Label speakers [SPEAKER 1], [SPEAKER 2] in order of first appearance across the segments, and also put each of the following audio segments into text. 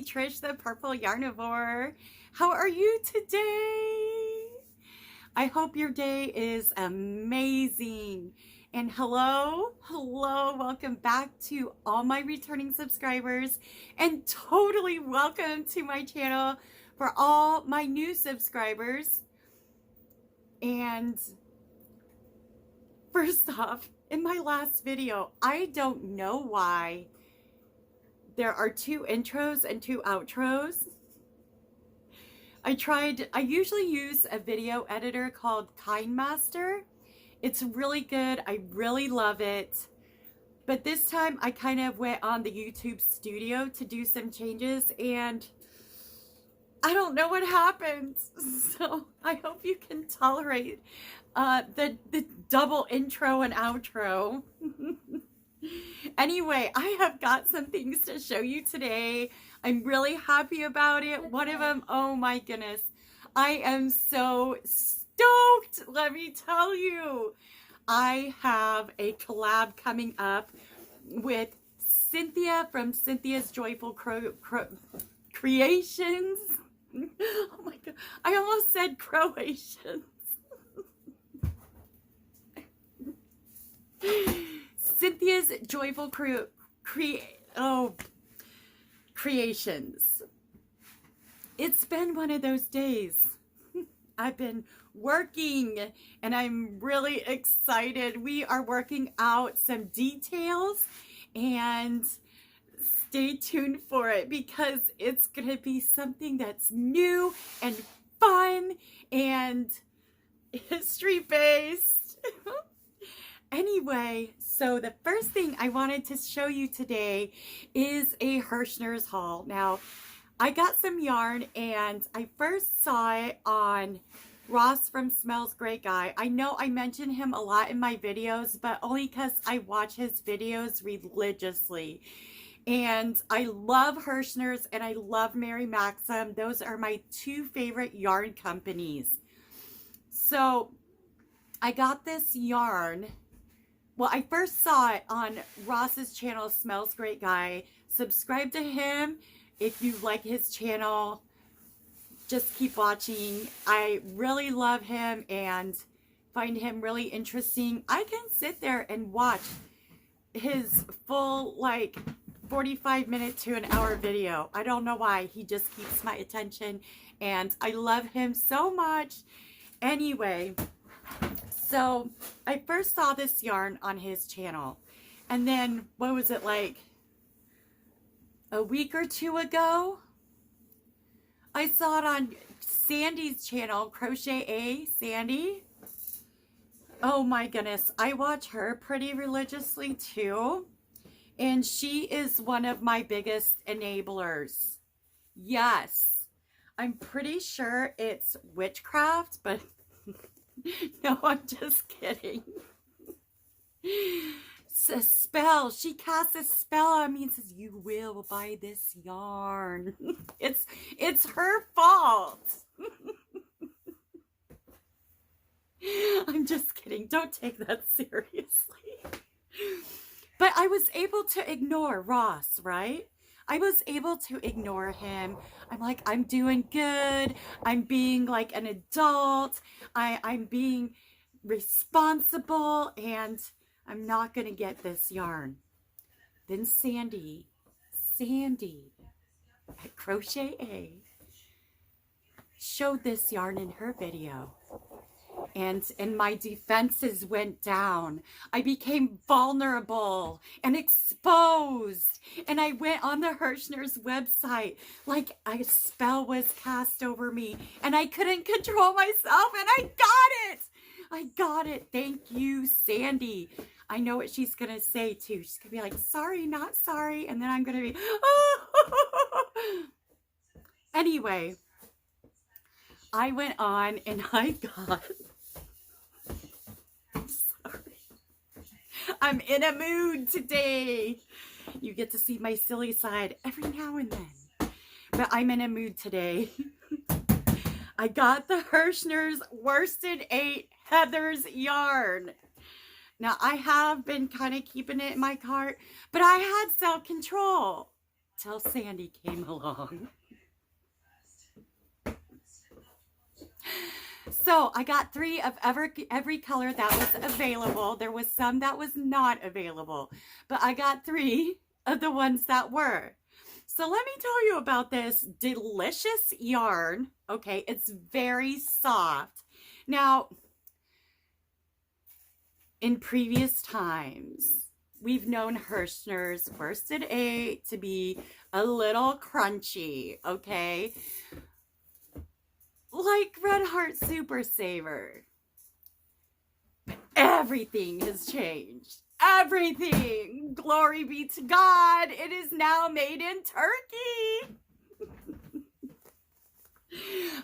[SPEAKER 1] Trish, the Purple Yarnivore. How are you today? I hope your day is amazing. And hello, welcome back to all my returning subscribers, and totally welcome to my channel for all my new subscribers. And first off, in my last video, I don't know why there are 2 intros and 2 outros. I usually use a video editor called KindMaster. It's really good. I really love it. But this time I kind of went on the YouTube studio to do some changes, and I don't know what happened. So I hope you can tolerate the double intro and outro. Anyway, I have got some things to show you today. I'm really happy about it. One of them, oh my goodness, I am so stoked. Let me tell you, I have a collab coming up with Cynthia from Cynthia's Joyful Creations. Oh my God, I almost said Croatians. Cynthia's Joyful Creations. It's been one of those days. I've been working and I'm really excited. We are working out some details, and stay tuned for it because it's going to be something that's new and fun and history-based. Anyway, so the first thing I wanted to show you today is a Herrschner's haul. Now, I got some yarn and I first saw it on Ross from Smells Great Guy. I know I mention him a lot in my videos, but only because I watch his videos religiously. And I love Herrschner's and I love Mary Maxim. Those are my 2 favorite yarn companies. So I got this yarn. Well, I first saw it on Ross's channel, Smells Great Guy. Subscribe to him if you like his channel. Just keep watching. I really love him and find him really interesting. I can sit there and watch his full, 45-minute to an hour video. I don't know why. He just keeps my attention and I love him so much. Anyway, so I first saw this yarn on his channel, and then what was it, like a week or 2 ago, I saw it on Sandy's channel, Crochet Sandy. Oh my goodness, I watch her pretty religiously too, and she is one of my biggest enablers. Yes, I'm pretty sure it's witchcraft, but no, I'm just kidding. It's a spell. She casts a spell on me and says, "You will buy this yarn." It's her fault. I'm just kidding. Don't take that seriously. But I was able to ignore Ross, right? I was able to ignore him. I'm like, I'm doing good. I'm being like an adult. I'm being responsible, and I'm not going to get this yarn. Then Sandy at Crochet showed this yarn in her video. And my defenses went down. I became vulnerable and exposed. And I went on the Herrschner's website like a spell was cast over me. And I couldn't control myself. And I got it. I got it. Thank you, Sandy. I know what she's going to say too. She's going to be like, sorry, not sorry. And then I'm going to be, oh. Anyway, I went on and I got... I'm in a mood today. You get to see my silly side every now and then. But I'm in a mood today. I got the Herrschner's Worsted 8 Heather's yarn. Now, I have been kind of keeping it in my cart, but I had self-control. till Sandy came along. So I got 3 of every color that was available. There was some that was not available, but I got 3 of the ones that were. So let me tell you about this delicious yarn. Okay, it's very soft. Now, in previous times, we've known Herrschner's worsted A to be a little crunchy, okay? Like Red Heart Super Saver. But everything has changed. Everything! Glory be to God! It is now made in Turkey!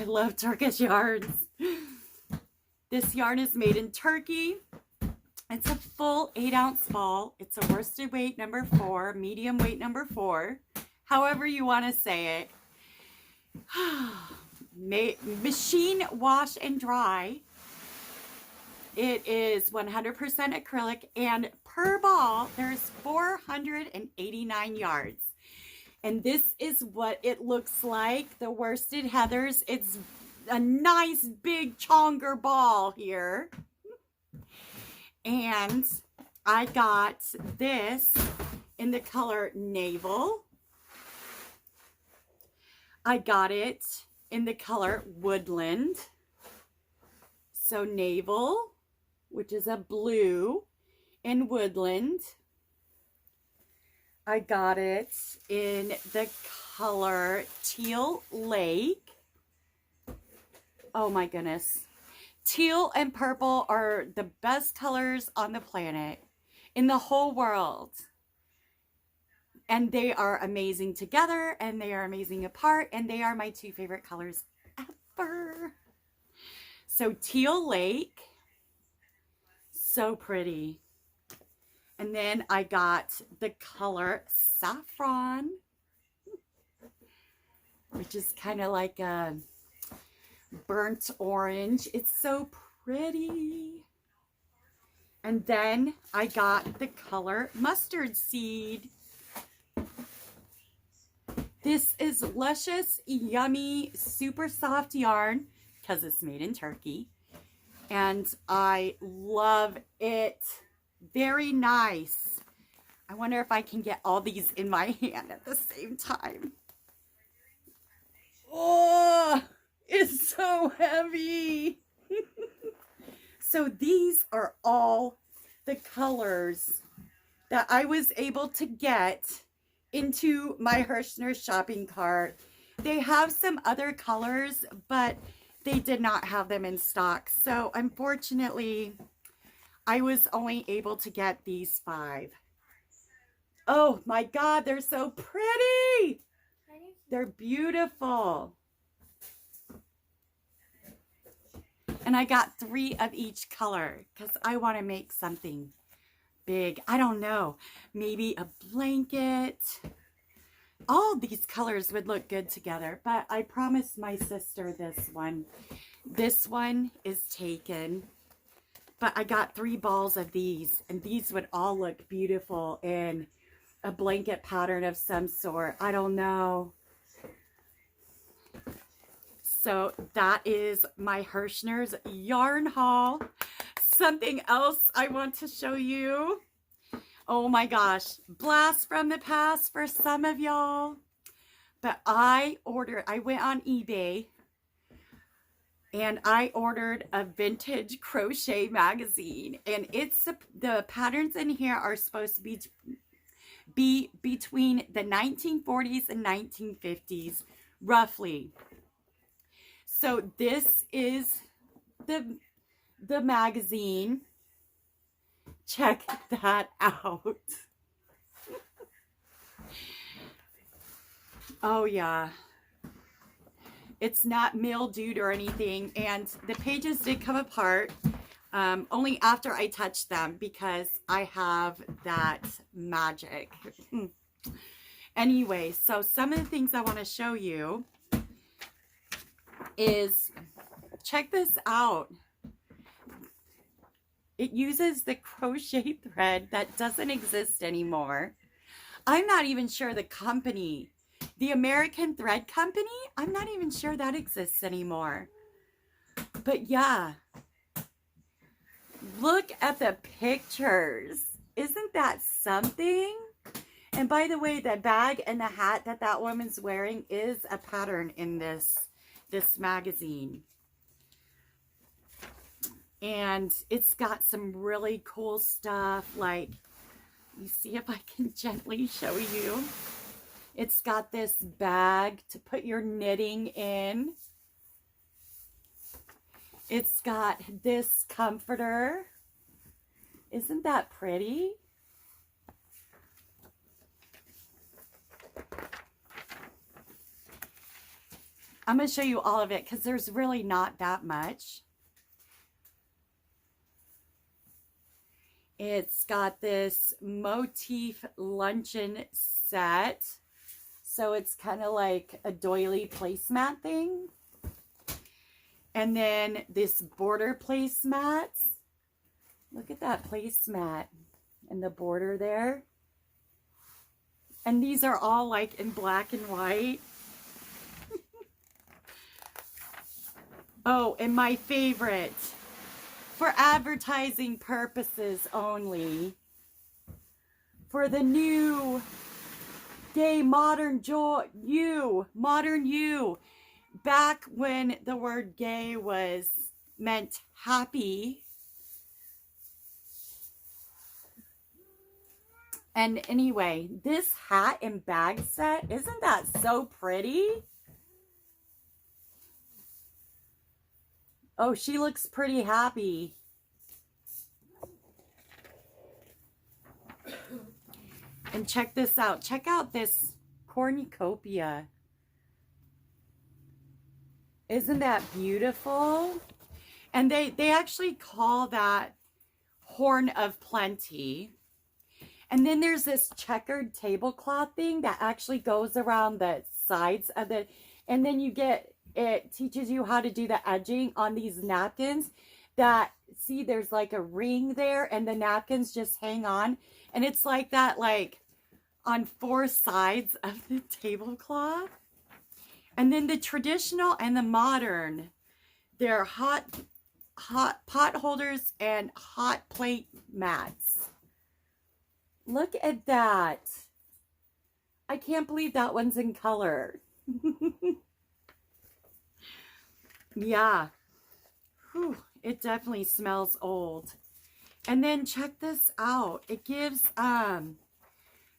[SPEAKER 1] I love Turkish yarns. This yarn is made in Turkey. It's a full 8-ounce ball. It's a worsted weight number 4, medium weight number 4, however you want to say it. Machine wash and dry. It is 100% acrylic, and per ball there's 489 yards. And this is what it looks like. The worsted heathers. It's a nice big chonger ball here. And I got this in the color Navel. I got it in the color Woodland. So Navel, which is a blue, and Woodland. I got it in the color Teal Lake. Oh my goodness. Teal and purple are the best colors on the planet, in the whole world. And they are amazing together, and they are amazing apart, and they are my 2 favorite colors ever. So Teal Lake, so pretty. And then I got the color Saffron, which is kind of like a burnt orange. It's so pretty. And then I got the color Mustard Seed. This is luscious, yummy, super soft yarn because it's made in Turkey. And I love it. Very nice. I wonder if I can get all these in my hand at the same time. Oh, it's so heavy. So these are all the colors that I was able to get into my Herrschner shopping cart. They have some other colors, but they did not have them in stock. So unfortunately, I was only able to get these 5. Oh my God, they're so pretty. They're beautiful. And I got 3 of each color because I want to make something big. I don't know. Maybe a blanket. All these colors would look good together, but I promised my sister this one. This one is taken. But I got 3 balls of these, and these would all look beautiful in a blanket pattern of some sort. I don't know. So that is my Herrschner's yarn haul. Something else I want to show you. Oh my gosh, blast from the past for some of y'all. But I went on eBay and I ordered a vintage crochet magazine, and the patterns in here are supposed to be between the 1940s and 1950s, roughly. So this is the magazine. Check that out. Oh yeah. It's not mildewed or anything, and the pages did come apart only after I touched them because I have that magic. Anyway, so some of the things I want to show you is, check this out. It uses the crochet thread that doesn't exist anymore. I'm not even sure the company, the American Thread Company, I'm not even sure that exists anymore. But yeah, look at the pictures. Isn't that something? And by the way, the bag and the hat that that woman's wearing is a pattern in this magazine. And it's got some really cool stuff. Like, you see if I can gently show you. It's got this bag to put your knitting in. It's got this comforter. Isn't that pretty? I'm going to show you all of it because there's really not that much. It's got this motif luncheon set. So it's kind of like a doily placemat thing. And then this border placemats. Look at that placemat and the border there. And these are all like in black and white. Oh, and my favorite, for advertising purposes only, for the new gay modern you, back when the word gay meant happy. And anyway, this hat and bag set, isn't that so pretty? Oh, she looks pretty happy. And check this out. Check out this cornucopia. Isn't that beautiful? And they actually call that Horn of Plenty. And then there's this checkered tablecloth thing that actually goes around the sides of the, and then it teaches you how to do the edging on these napkins that, see, there's like a ring there and the napkins just hang on. And it's like that, like on 4 sides of the tablecloth. And then the traditional and the modern, they're hot pot holders and hot plate mats. Look at that. I can't believe that one's in color. Yeah. Whew, it definitely smells old. And then check this out. It gives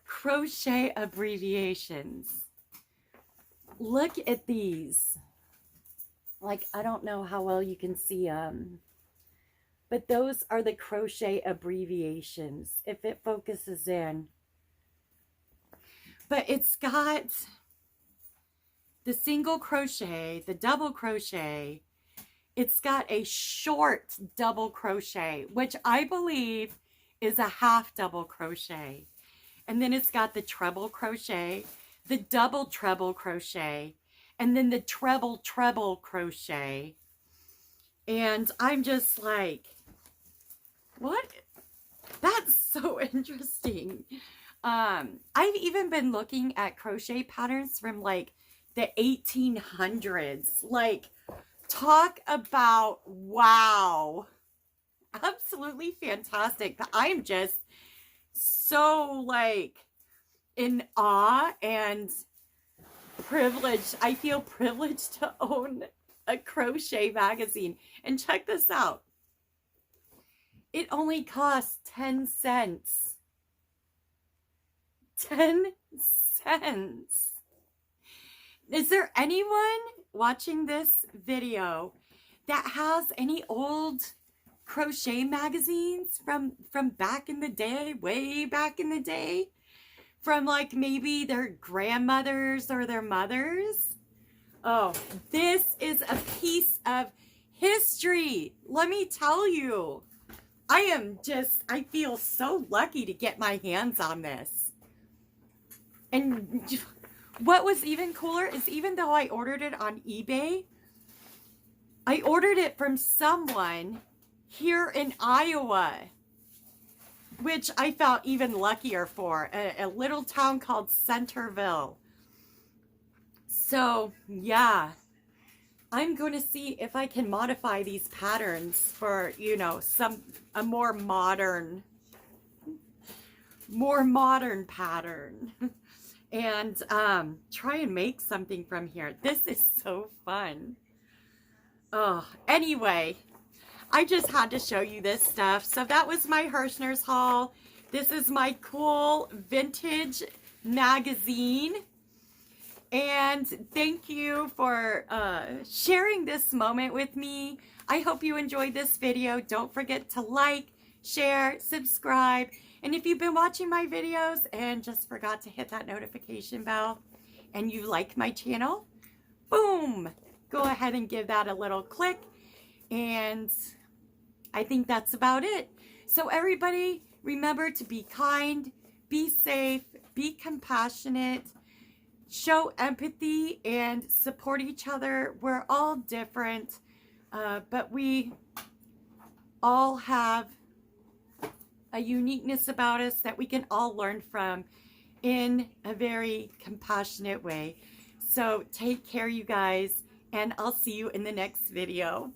[SPEAKER 1] crochet abbreviations. Look at these. Like, I don't know how well you can see them. But those are the crochet abbreviations, if it focuses in. But it's got the single crochet, the double crochet. It's got a short double crochet, which I believe is a half double crochet. And then it's got the treble crochet, the double treble crochet, and then the treble crochet. And I'm just like, what? That's so interesting. I've even been looking at crochet patterns from like the 1800s. Like, talk about wow. Absolutely fantastic. I am just so like in awe and privileged. I feel privileged to own a crochet magazine. And check this out. It only costs 10 cents. 10 cents. Is there anyone watching this video that has any old crochet magazines from back in the day, way back in the day? From like maybe their grandmothers or their mothers? Oh, this is a piece of history. Let me tell you. I feel so lucky to get my hands on this. And what was even cooler is, even though I ordered it on eBay, I ordered it from someone here in Iowa. which I felt even luckier for, a little town called Centerville. So yeah, I'm going to see if I can modify these patterns for, you know, a more modern pattern. And try and make something from here. This is so fun. Oh, anyway, I just had to show you this stuff. So that was my Herrschner's haul. This is my cool vintage magazine. And thank you for sharing this moment with me. I hope you enjoyed this video. Don't forget to like, share, subscribe. And if you've been watching my videos and just forgot to hit that notification bell and you like my channel, boom, go ahead and give that a little click. And I think that's about it. So everybody, remember to be kind, be safe, be compassionate, show empathy, and support each other. We're all different, but we all have a uniqueness about us that we can all learn from in a very compassionate way. So take care, you guys, and I'll see you in the next video.